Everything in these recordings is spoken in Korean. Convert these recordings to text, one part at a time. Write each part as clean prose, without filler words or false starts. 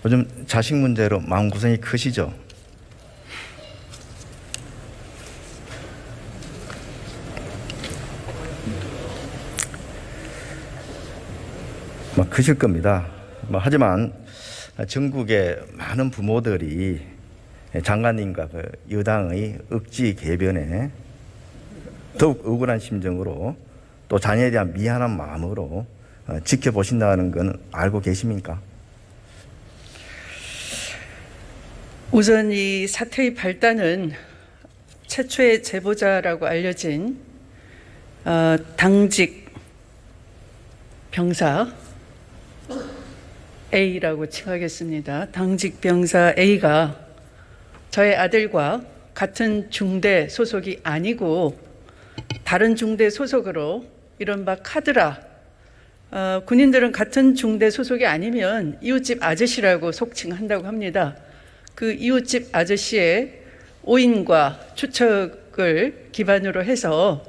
요즘 자식 문제로 마음고생이 크시죠? 크실 겁니다. 하지만 전국의 많은 부모들이 장관님과 그 여당의 억지 개변에 더욱 억울한 심정으로 또 자녀에 대한 미안한 마음으로 지켜보신다는 건 알고 계십니까? 우선 이 사태의 발단은 최초의 제보자라고 알려진 당직 병사 A라고 칭하겠습니다. 당직 병사 A가 저의 아들과 같은 중대 소속이 아니고 다른 중대 소속으로 이른바 카드라, 군인들은 같은 중대 소속이 아니면 이웃집 아저씨라고 속칭한다고 합니다. 그 이웃집 아저씨의 오인과 추측을 기반으로 해서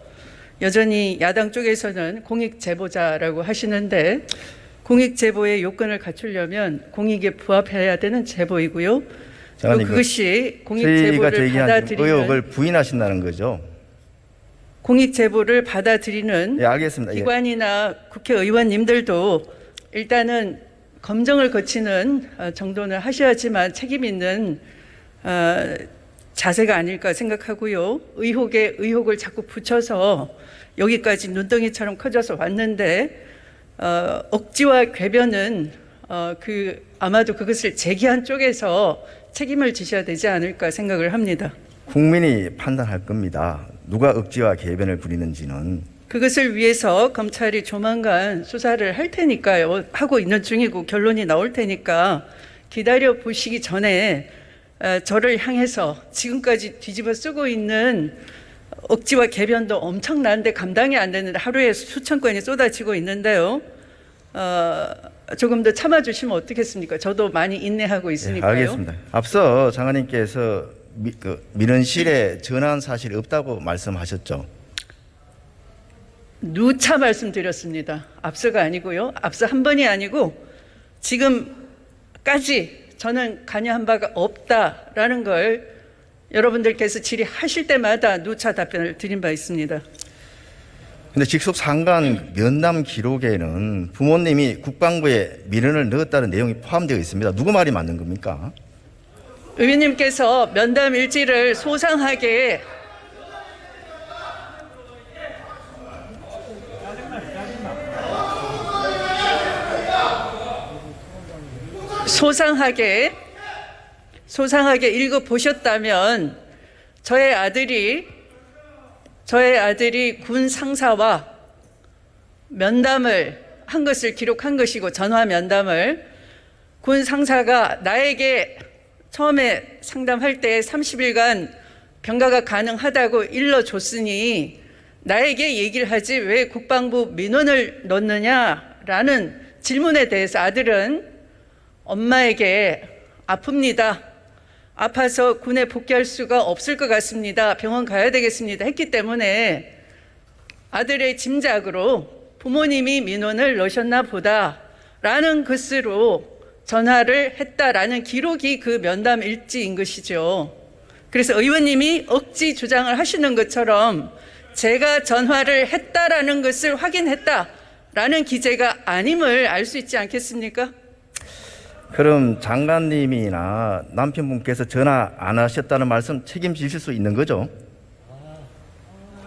여전히 야당 쪽에서는 공익제보자라고 하시는데, 공익제보의 요건을 갖추려면 공익에 부합해야 되는 제보이고요. 장관님, 그것이 공익제보를 받아들이는 의혹을 부인하신다는 거죠? 공익제보를 받아들이는 알겠습니다. 기관이나 국회의원님들도 일단은 검증을 거치는 정도는 하셔야지만 책임 있는 자세가 아닐까 생각하고요. 의혹에 의혹을 자꾸 붙여서 여기까지 눈덩이처럼 커져서 왔는데 억지와 궤변은 아마도 그것을 제기한 쪽에서 책임을 지셔야 되지 않을까 생각을 합니다. 국민이 판단할 겁니다. 누가 억지와 궤변을 부리는지는. 그것을 위해서 검찰이 조만간 수사를 할 테니까요. 하고 있는 중이고 결론이 나올 테니까 기다려 보시기 전에 저를 향해서 지금까지 뒤집어 쓰고 있는 억지와 궤변도 엄청난데 감당이 안 되는데 하루에 수천 건이 쏟아지고 있는데요. 조금 더 참아주시면 어떻겠습니까? 저도 많이 인내하고 있으니까요. 알겠습니다. 앞서 장관님께서 민원실에 전화한 사실이 없다고 말씀하셨죠? 누차 말씀드렸습니다. 앞서가 아니고요. 앞서 한 번이 아니고 지금까지 저는 관여한 바가 없다라는 걸 여러분들께서 질의하실 때마다 누차 답변을 드린 바 있습니다. 근데 직속 상관 면담 기록에는 부모님이 국방부에 민원을 넣었다는 내용이 포함되어 있습니다. 누구 말이 맞는 겁니까? 의원님께서 면담 일지를 소상하게 읽어보셨다면 저의 아들이 군 상사와 면담을 한 것을 기록한 것이고, 전화 면담을 군 상사가 나에게 처음에 상담할 때 30일간 병가가 가능하다고 일러줬으니 나에게 얘기를 하지 왜 국방부 민원을 넣느냐라는 질문에 대해서 아들은 엄마에게 아픕니다. 아파서 군에 복귀할 수가 없을 것 같습니다. 병원 가야 되겠습니다. 했기 때문에 아들의 짐작으로 부모님이 민원을 넣으셨나 보다라는 것으로 전화를 했다라는 기록이 그 면담 일지인 것이죠. 그래서 의원님이 억지 주장을 하시는 것처럼 제가 전화를 했다라는 것을 확인했다라는 기재가 아님을 알 수 있지 않겠습니까? 그럼 장관님이나 남편분께서 전화 안 하셨다는 말씀 책임지실 수 있는 거죠?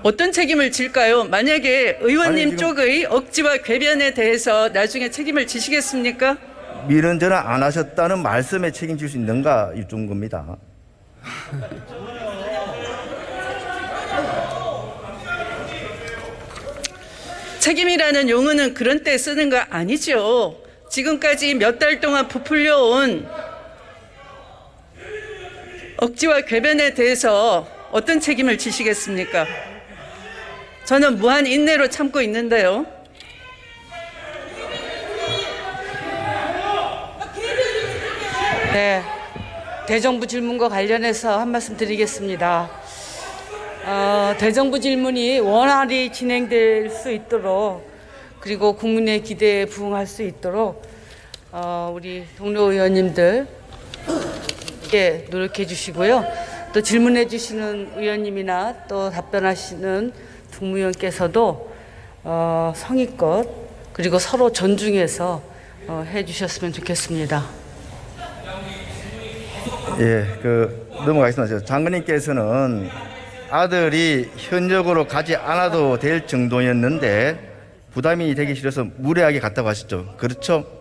어떤 책임을 질까요? 만약에 의원님 쪽의 억지와 궤변에 대해서 나중에 책임을 지시겠습니까? 민원 전화 안 하셨다는 말씀에 책임질 수 있는가 여쭤본 겁니다. 책임이라는 용어는 그런 때 쓰는 거 아니죠. 지금까지 몇 달 동안 부풀려 온 억지와 궤변에 대해서 어떤 책임을 지시겠습니까? 저는 무한 인내로 참고 있는데요. 네, 대정부 질문과 관련해서 한 말씀 드리겠습니다. 대정부 질문이 원활히 진행될 수 있도록, 그리고 국민의 기대에 부응할 수 있도록 우리 동료 의원님들 노력해 주시고요. 또 질문해 주시는 의원님이나 또 답변하시는 국무위원께서도 성의껏 그리고 서로 존중해서 해 주셨으면 좋겠습니다. 예, 넘어가겠습니다. 장관님께서는 아들이 현역으로 가지 않아도 될 정도였는데 부담이 되기 싫어서 무례하게 갔다고 하셨죠. 그렇죠?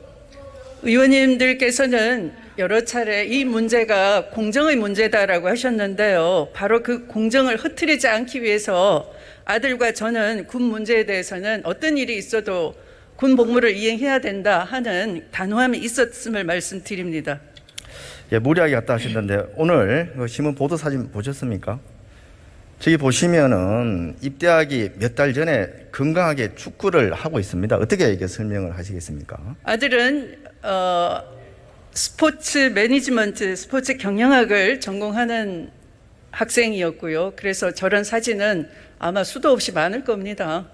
의원님들께서는 여러 차례 이 문제가 공정의 문제다라고 하셨는데요. 바로 그 공정을 흐트리지 않기 위해서 아들과 저는 군 문제에 대해서는 어떤 일이 있어도 군 복무를 이행해야 된다 하는 단호함이 있었음을 말씀드립니다. 예, 무리하게 갔다 하셨는데 오늘 신문 보도 사진 보셨습니까? 저기 보시면은 입대하기 몇 달 전에 건강하게 축구를 하고 있습니다. 어떻게 이게 설명을 하시겠습니까? 아들은 스포츠 매니지먼트, 스포츠 경영학을 전공하는 학생이었고요. 그래서 저런 사진은 아마 수도 없이 많을 겁니다.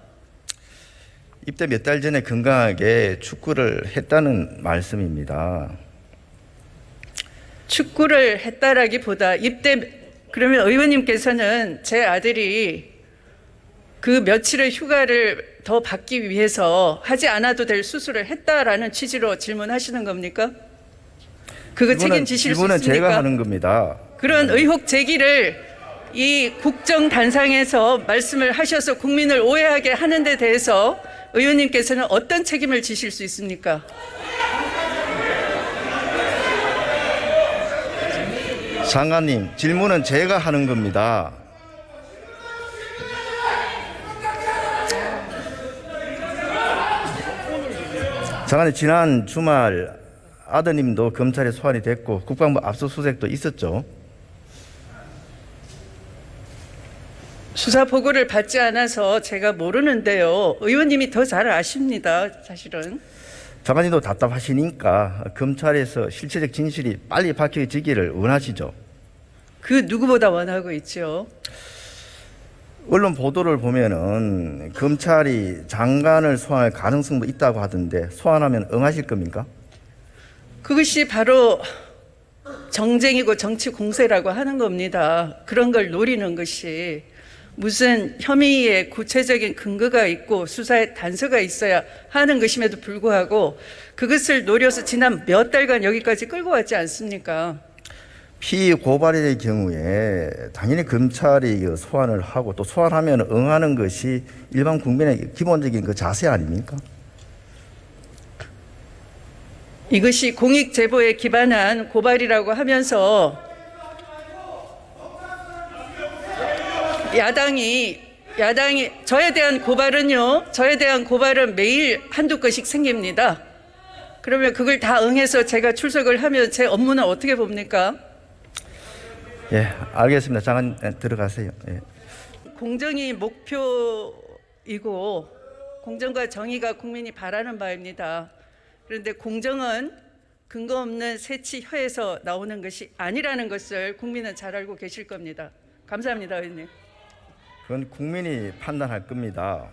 입대 몇 달 전에 건강하게 축구를 했다는 말씀입니다. 축구를 했다라기보다 그러면 의원님께서는 제 아들이 그 며칠의 휴가를 더 받기 위해서 하지 않아도 될 수술을 했다라는 취지로 질문하시는 겁니까? 그거 책임지실 수 있습니까? 질문은 제가 하는 겁니다. 그런 의혹 제기를 이 국정단상에서 말씀을 하셔서 국민을 오해하게 하는 데 대해서 의원님께서는 어떤 책임을 지실 수 있습니까? 장관님, 질문은 제가 하는 겁니다. 장관님, 지난 주말 아드님도 검찰에 소환이 됐고 국방부 압수수색도 있었죠. 수사 보고를 받지 않아서 제가 모르는데요. 의원님이 더 잘 아십니다. 사실은. 장관님도 답답하시니까 검찰에서 실체적 진실이 빨리 밝혀지기를 원하시죠. 그 누구보다 원하고 있죠. 언론 보도를 보면은 검찰이 장관을 소환할 가능성도 있다고 하던데 소환하면 응하실 겁니까? 그것이 바로 정쟁이고 정치 공세라고 하는 겁니다. 그런 걸 노리는 것이 무슨 혐의에 구체적인 근거가 있고 수사에 단서가 있어야 하는 것임에도 불구하고 그것을 노려서 지난 몇 달간 여기까지 끌고 왔지 않습니까? 피의 고발의 경우에 당연히 검찰이 소환을 하고 또 소환하면 응하는 것이 일반 국민의 기본적인 그 자세 아닙니까? 이것이 공익 제보에 기반한 고발이라고 하면서 야당이 저에 대한 고발은 매일 한두 건씩 생깁니다. 그러면 그걸 다 응해서 제가 출석을 하면 제 업무는 어떻게 봅니까? 예, 알겠습니다. 장관 들어가세요. 예. 공정이 목표이고 공정과 정의가 국민이 바라는 바입니다. 그런데 공정은 근거 없는 새치혀에서 나오는 것이 아니라는 것을 국민은 잘 알고 계실 겁니다. 감사합니다, 의원님. 그건 국민이 판단할 겁니다.